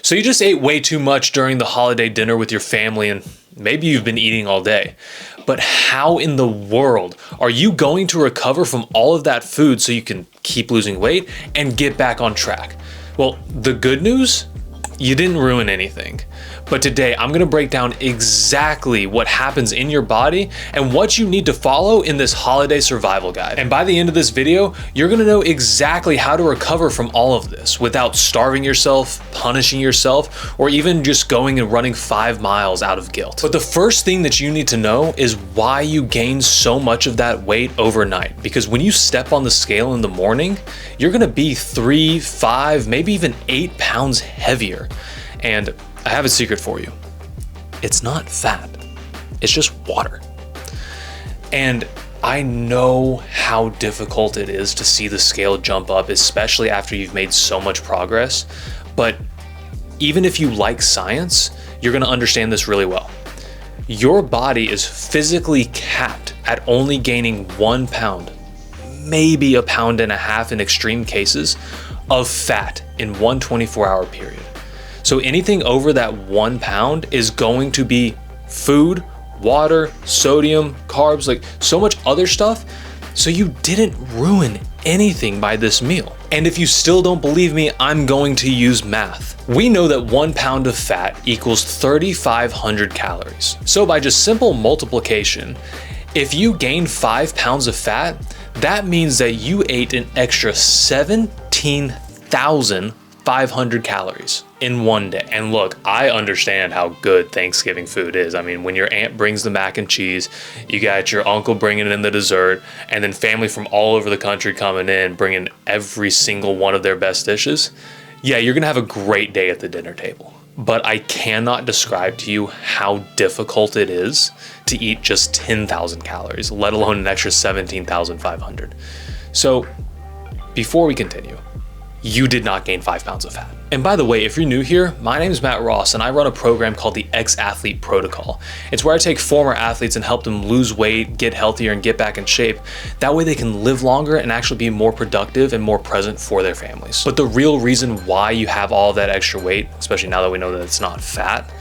So you just ate way too much during the holiday dinner with your family, and maybe you've been eating all day. But how in the world are you going to recover from all of that food so you can keep losing weight and get back on track? Well, the good news, you didn't ruin anything. But today I'm gonna break down exactly what happens in your body and what you need to follow in this holiday survival guide. And by the end of this video, you're gonna know exactly how to recover from all of this without starving yourself, punishing yourself, or even just going and running 5 miles out of guilt. But the first thing that you need to know is why you gain so much of that weight overnight. Because when you step on the scale in the morning, you're gonna be 3, 5, maybe even 8 pounds heavier. And I have a secret for you. It's not fat, it's just water. And I know how difficult it is to see the scale jump up, especially after you've made so much progress. But even if you like science, you're gonna understand this really well. Your body is physically capped at only gaining 1 pound, maybe 1.5 pounds in extreme cases, of fat in one 24-hour period. So anything over that 1 pound is going to be food, water, sodium, carbs, like so much other stuff. So you didn't ruin anything by this meal. And if you still don't believe me, I'm going to use math. We know that 1 pound of fat equals 3,500 calories. So by just simple multiplication, if you gain 5 pounds of fat, that means that you ate an extra 17,500 calories in one day. And look, I understand how good Thanksgiving food is. I mean, when your aunt brings the mac and cheese, you got your uncle bringing in the dessert, and then family from all over the country coming in, bringing every single one of their best dishes. Yeah, you're gonna have a great day at the dinner table. But I cannot describe to you how difficult it is to eat just 10,000 calories, let alone an extra 17,500. So before we continue, you did not gain 5 pounds of fat. And by the way, if you're new here, my name is Matt Ross and I run a program called the Ex-Athlete Protocol. It's where I take former athletes and help them lose weight, get healthier, and get back in shape. That way they can live longer and actually be more productive and more present for their families. But the real reason why you have all that extra weight, especially now that we know that it's not fat,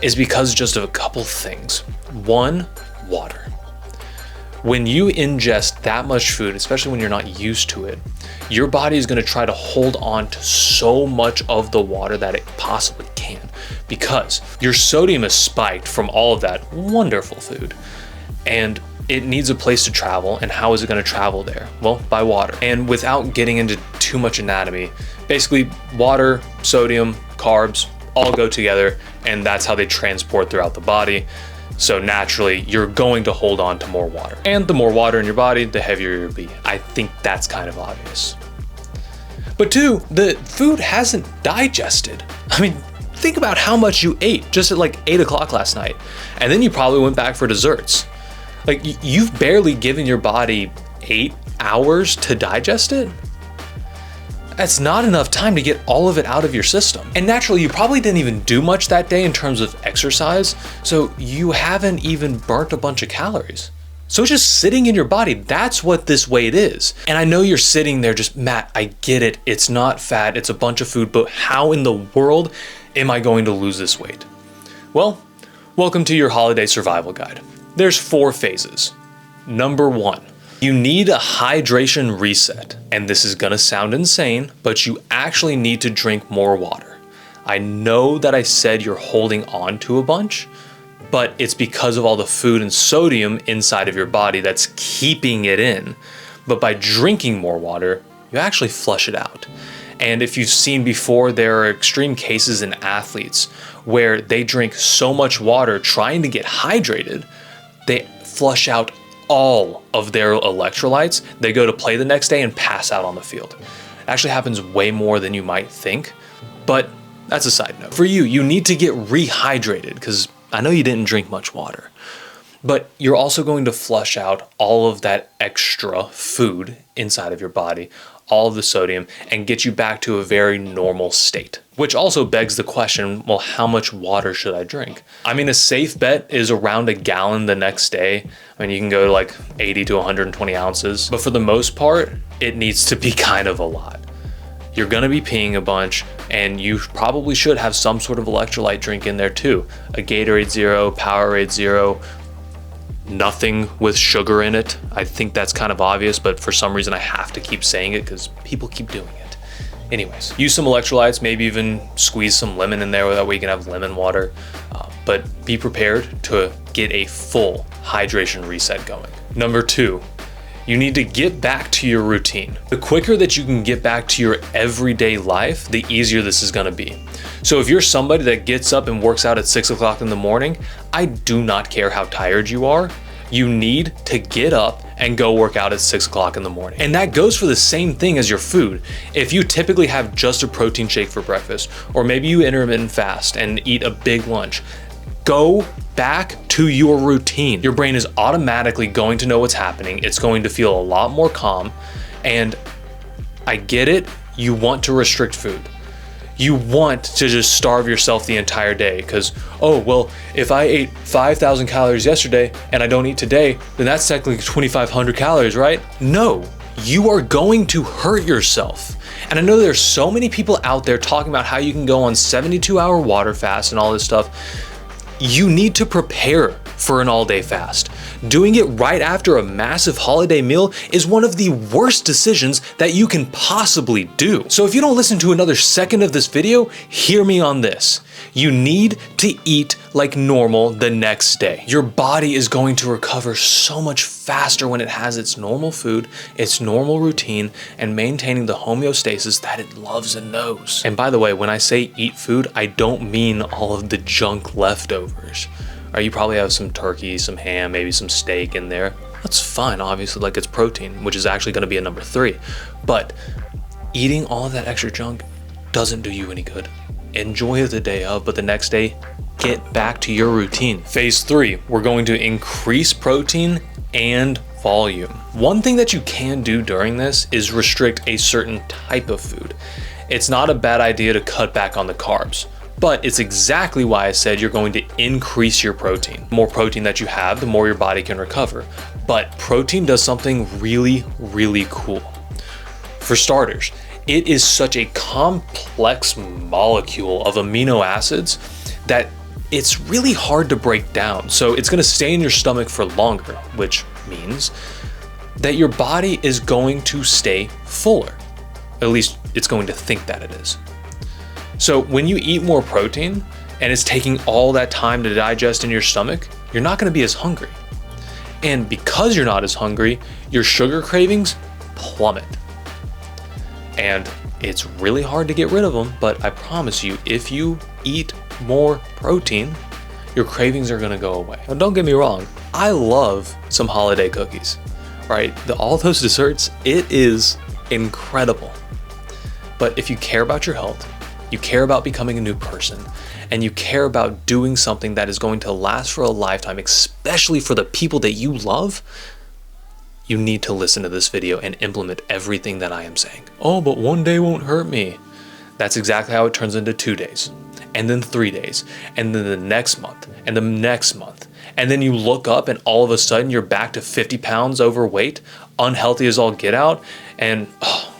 is because just of a couple things. One, water. When you ingest that much food, especially when you're not used to it, your body is going to try to hold on to so much of the water that it possibly can, because your sodium is spiked from all of that wonderful food, and it needs a place to travel. And how is it going to travel there? Well, by water. And without getting into too much anatomy, basically water, sodium, carbs all go together, and that's how they transport throughout the body. So naturally, you're going to hold on to more water. And the more water in your body, the heavier you'll be. I think that's kind of obvious. But 2, the food hasn't digested. I mean, think about how much you ate just at like 8 o'clock last night. And then you probably went back for desserts. Like, you've barely given your body 8 hours to digest it. That's not enough time to get all of it out of your system. And naturally, you probably didn't even do much that day in terms of exercise, so you haven't even burnt a bunch of calories. So it's just sitting in your body. That's what this weight is. And I know you're sitting there just, Matt, I get it. It's not fat, it's a bunch of food, but how in the world am I going to lose this weight? Well, welcome to your holiday survival guide. There's 4 phases. Number 1. You need a hydration reset, and this is gonna sound insane, but you actually need to drink more water. I know that I said you're holding on to a bunch, but it's because of all the food and sodium inside of your body that's keeping it in. But by drinking more water, you actually flush it out. And if you've seen before, there are extreme cases in athletes where they drink so much water trying to get hydrated, they flush out all of their electrolytes. They go to play the next day and pass out on the field. It actually happens way more than you might think, but that's a side note. For you, you need to get rehydrated, because I know you didn't drink much water, but you're also going to flush out all of that extra food inside of your body, all of the sodium, and get you back to a very normal state. Which also begs the question, well, how much water should I drink? I mean, a safe bet is around a gallon the next day. I mean, you can go to like 80 to 120 ounces, but for the most part, it needs to be kind of a lot. you're gonna be peeing a bunch, and you probably should have some sort of electrolyte drink in there too. A Gatorade Zero, Powerade Zero, nothing with sugar in it. I think that's kind of obvious, but for some reason I have to keep saying it because people keep doing it. Anyways, use some electrolytes, maybe even squeeze some lemon in there, that way you can have lemon water. But be prepared to get a full hydration reset going. Number 2, you need to get back to your routine. The quicker that you can get back to your everyday life, the easier this is gonna be. So if you're somebody that gets up and works out at 6 o'clock in the morning, I do not care how tired you are, you need to get up and go work out at 6 o'clock in the morning. And that goes for the same thing as your food. If you typically have just a protein shake for breakfast, or maybe you intermittent fast and eat a big lunch, go back to your routine. Your brain is automatically going to know what's happening. It's going to feel a lot more calm. And I get it, you want to restrict food. You want to just starve yourself the entire day because, oh, well, if I ate 5,000 calories yesterday and I don't eat today, then that's technically 2,500 calories, right? No, you are going to hurt yourself. And I know there's so many people out there talking about how you can go on 72-hour water fast and all this stuff. You need to prepare for an all-day fast. Doing it right after a massive holiday meal is one of the worst decisions that you can possibly do. So if you don't listen to another second of this video, hear me on this. You need to eat like normal the next day. Your body is going to recover so much faster when it has its normal food, its normal routine, and maintaining the homeostasis that it loves and knows. And by the way, when I say eat food, I don't mean all of the junk leftovers. Or you probably have some turkey, some ham, maybe some steak in there. That's fine, obviously, like it's protein, which is actually gonna be a number 3. But eating all of that extra junk doesn't do you any good. Enjoy it the day of, but the next day, get back to your routine. Phase 3, we're going to increase protein and volume. One thing that you can do during this is restrict a certain type of food. It's not a bad idea to cut back on the carbs. But it's exactly why I said you're going to increase your protein. The more protein that you have, the more your body can recover. But protein does something really, really cool. For starters, it is such a complex molecule of amino acids that it's really hard to break down. So it's gonna stay in your stomach for longer, which means that your body is going to stay fuller. At least it's going to think that it is. So when you eat more protein and it's taking all that time to digest in your stomach, you're not gonna be as hungry. And because you're not as hungry, your sugar cravings plummet. And it's really hard to get rid of them, but I promise you, if you eat more protein, your cravings are gonna go away. Now don't get me wrong, I love some holiday cookies, right? All those desserts, it is incredible. But if you care about your health, you care about becoming a new person, and you care about doing something that is going to last for a lifetime, especially for the people that you love, you need to listen to this video and implement everything that I am saying. Oh, but one day won't hurt me. That's exactly how it turns into 2 days, and then 3 days, and then the next month, and the next month. And then you look up and all of a sudden you're back to 50 pounds overweight, unhealthy as all get out, and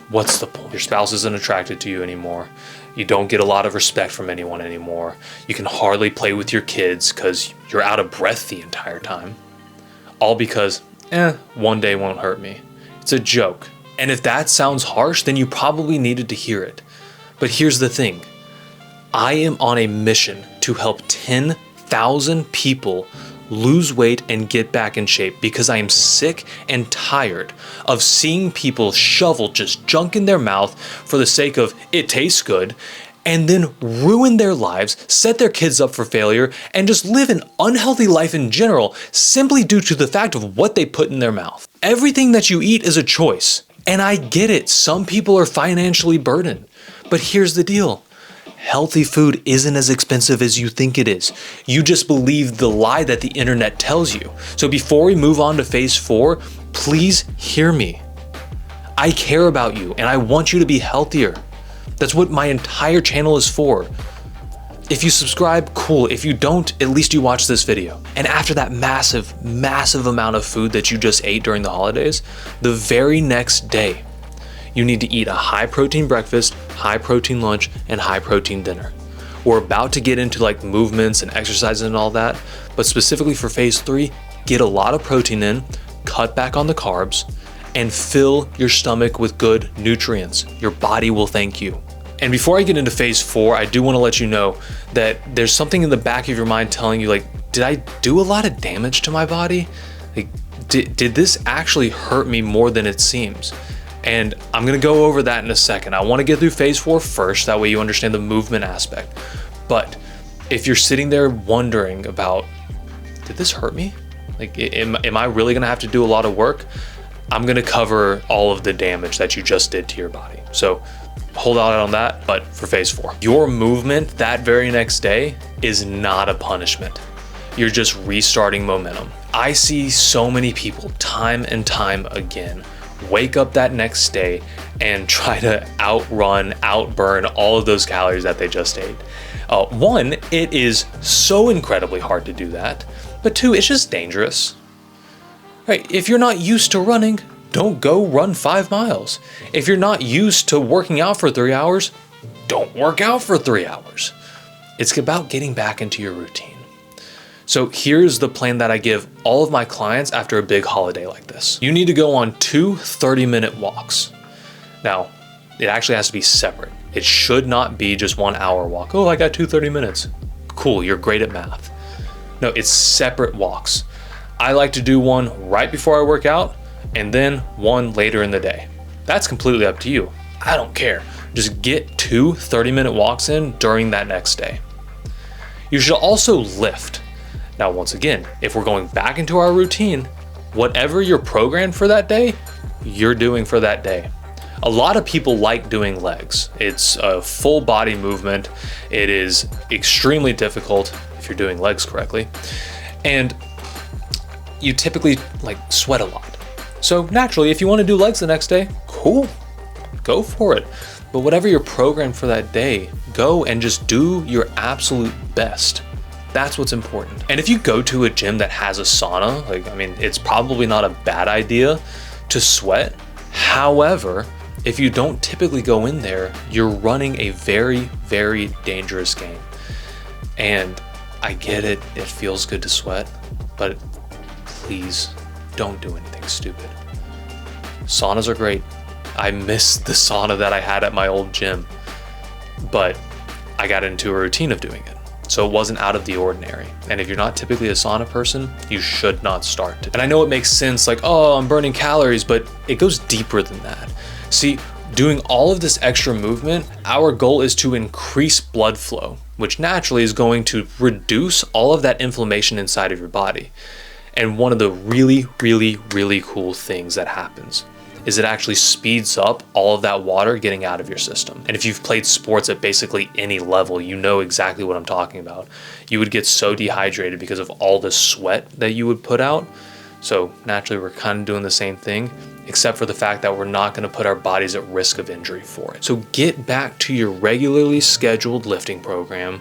what's the point? Your spouse isn't attracted to you anymore. You don't get a lot of respect from anyone anymore. You can hardly play with your kids because you're out of breath the entire time. All because, one day won't hurt me. It's a joke. And if that sounds harsh, then you probably needed to hear it. But here's the thing. I am on a mission to help 10,000 people lose weight and get back in shape because I am sick and tired of seeing people shovel just junk in their mouth for the sake of it tastes good and then ruin their lives, set their kids up for failure, and just live an unhealthy life in general simply due to the fact of what they put in their mouth. Everything that you eat is a choice. And I get it, some people are financially burdened. But here's the deal. Healthy food isn't as expensive as you think it is. You just believe the lie that the internet tells you. So before we move on to phase 4, please hear me. I care about you and I want you to be healthier. That's what my entire channel is for. If you subscribe, cool. If you don't, at least you watch this video. And after that massive, massive amount of food that you just ate during the holidays, the very next day, you need to eat a high protein breakfast, high protein lunch, and high protein dinner. We're about to get into like movements and exercises and all that, but specifically for phase 3, get a lot of protein in, cut back on the carbs, and fill your stomach with good nutrients. Your body will thank you. And before I get into phase 4, I do want to let you know that there's something in the back of your mind telling you like, did I do a lot of damage to my body? Like, did this actually hurt me more than it seems? And I'm gonna go over that in a second. I wanna get through phase 4 first, that way you understand the movement aspect. But if you're sitting there wondering about, did this hurt me? Like, am I really gonna have to do a lot of work? I'm gonna cover all of the damage that you just did to your body. So hold out on that, but for phase 4. Your movement that very next day is not a punishment. You're just restarting momentum. I see so many people time and time again wake up that next day and try to outrun, outburn all of those calories that they just ate. One, it is so incredibly hard to do that, but 2, it's just dangerous. Right? If you're not used to running, don't go run 5 miles. If you're not used to working out for 3 hours, don't work out for 3 hours. It's about getting back into your routine. So here's the plan that I give all of my clients after a big holiday like this. You need to go on 2 30-minute walks. Now, it actually has to be separate. It should not be just 1 hour walk. Oh, I got 2 30 minutes. Cool, you're great at math. No, it's separate walks. I like to do one right before I work out and then one later in the day. That's completely up to you. I don't care. Just get 2 30-minute walks in during that next day. You should also lift. Now, once again, if we're going back into our routine, whatever you're programmed for that day, you're doing for that day. A lot of people like doing legs. It's a full body movement. It is extremely difficult if you're doing legs correctly. And you typically like sweat a lot. So naturally, if you want to do legs the next day, cool, go for it. But whatever you're programmed for that day, go and just do your absolute best. That's what's important. And if you go to a gym that has a sauna, it's probably not a bad idea to sweat. However, if you don't typically go in there, you're running a very, very dangerous game. And I get it, it feels good to sweat, but please don't do anything stupid. Saunas are great. I miss the sauna that I had at my old gym, but I got into a routine of doing it. So it wasn't out of the ordinary. And if you're not typically a sauna person, you should not start. And I know it makes sense like, oh, I'm burning calories, but it goes deeper than that. See, doing all of this extra movement, our goal is to increase blood flow, which naturally is going to reduce all of that inflammation inside of your body. And one of the really, really, really cool things that happens is it actually speeds up all of that water getting out of your system. And if you've played sports at basically any level, you know exactly what I'm talking about. You would get so dehydrated because of all the sweat that you would put out. So naturally, we're kind of doing the same thing, except for the fact that we're not going to put our bodies at risk of injury for it. So get back to your regularly scheduled lifting program.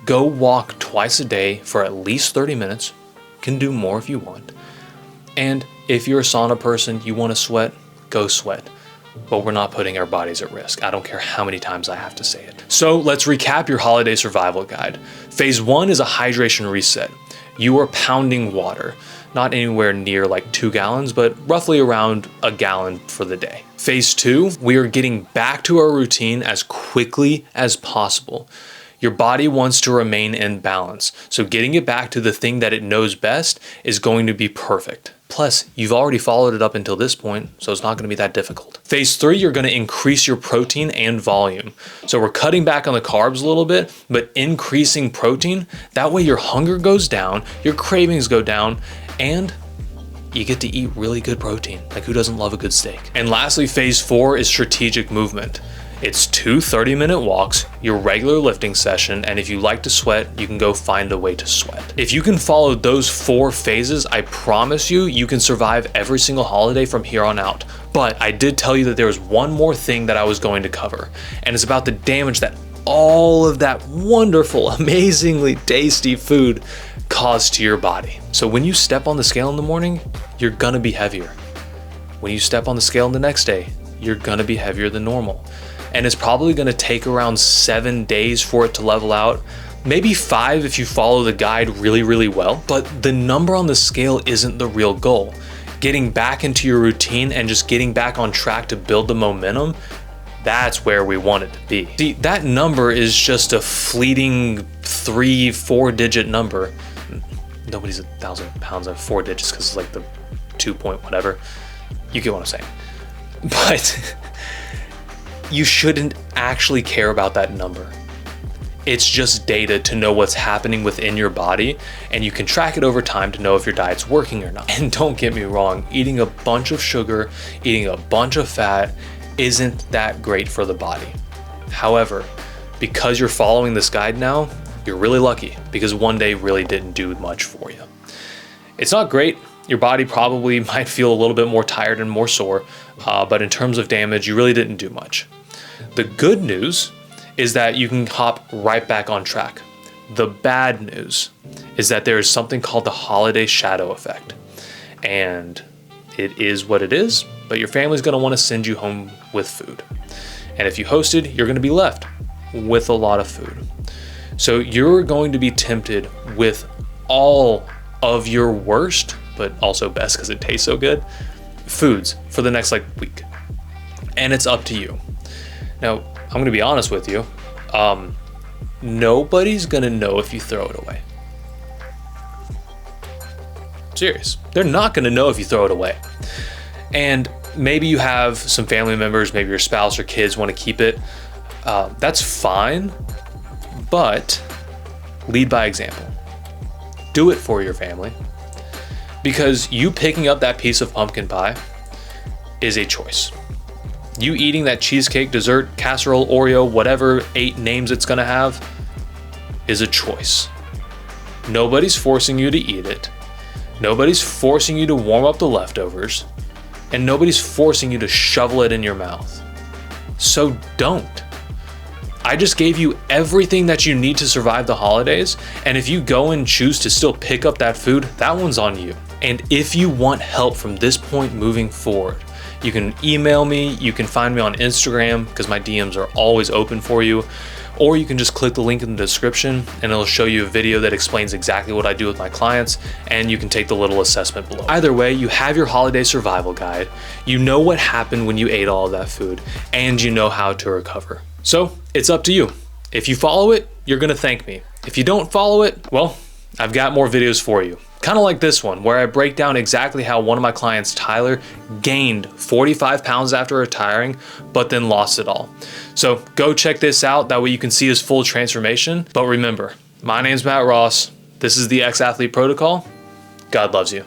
Go walk twice a day for at least 30 minutes. You can do more if you want. And if you're a sauna person, you want to sweat, go sweat. But we're not putting our bodies at risk. I don't care how many times I have to say it. So let's recap your holiday survival guide. Phase 1 is a hydration reset. You are pounding water, not anywhere near like 2 gallons, but roughly around a gallon for the day. Phase 2, we are getting back to our routine as quickly as possible. Your body wants to remain in balance, so getting it back to the thing that it knows best is going to be perfect. Plus, you've already followed it up until this point, so it's not going to be that difficult. Phase 3, you're going to increase your protein and volume. So we're cutting back on the carbs a little bit, but increasing protein. That way your hunger goes down, your cravings go down, and you get to eat really good protein. Like, who doesn't love a good steak? And lastly, phase 4 is strategic movement. It's 2 30-minute walks, your regular lifting session, and if you like to sweat, you can go find a way to sweat. If you can follow those 4 phases, I promise you, you can survive every single holiday from here on out. But I did tell you that there was one more thing that I was going to cover, and it's about the damage that all of that wonderful, amazingly tasty food caused to your body. So when you step on the scale in the morning, you're gonna be heavier. When you step on the scale the next day, you're gonna be heavier than normal. And it's probably gonna take around 7 days for it to level out. Maybe 5 if you follow the guide really, really well. But the number on the scale isn't the real goal. Getting back into your routine and just getting back on track to build the momentum, that's where we want it to be. See, that number is just a fleeting 3-4 digit number. Nobody's 1,000 pounds at 4 digits because it's like the 2 point whatever. You get what I'm saying. But you shouldn't actually care about that number. It's just data to know what's happening within your body, and you can track it over time to know if your diet's working or not. And don't get me wrong, eating a bunch of sugar, eating a bunch of fat isn't that great for the body. However, because you're following this guide now, you're really lucky because one day really didn't do much for you. It's not great. Your body probably might feel a little bit more tired and more sore, but in terms of damage, you really didn't do much. The good news is that you can hop right back on track. The bad news is that there is something called the holiday shadow effect. And it is what it is, but your family's gonna wanna send you home with food. And if you hosted, you're gonna be left with a lot of food. So you're going to be tempted with all of your worst, but also best because it tastes so good, foods for the next week. And it's up to you. Now, I'm gonna be honest with you. Nobody's gonna know if you throw it away. Serious. They're not gonna know if you throw it away. And maybe you have some family members, maybe your spouse or kids wanna keep it. That's fine, but lead by example. Do it for your family. Because you picking up that piece of pumpkin pie is a choice. You eating that cheesecake, dessert, casserole, Oreo, whatever 8 names it's gonna have, is a choice. Nobody's forcing you to eat it. Nobody's forcing you to warm up the leftovers. And nobody's forcing you to shovel it in your mouth. So don't. I just gave you everything that you need to survive the holidays. And if you go and choose to still pick up that food, that one's on you. And if you want help from this point moving forward, you can email me, you can find me on Instagram because my DMs are always open for you, or you can just click the link in the description and it'll show you a video that explains exactly what I do with my clients, and you can take the little assessment below. Either way, you have your holiday survival guide, you know what happened when you ate all of that food, and you know how to recover. So it's up to you. If you follow it, you're gonna thank me. If you don't follow it, well, I've got more videos for you. Kind of like this one, where I break down exactly how one of my clients, Tyler, gained 45 pounds after retiring, but then lost it all. So go check this out, that way you can see his full transformation. But remember, my name's Matt Ross, this is the Ex-Athlete Protocol. God loves you.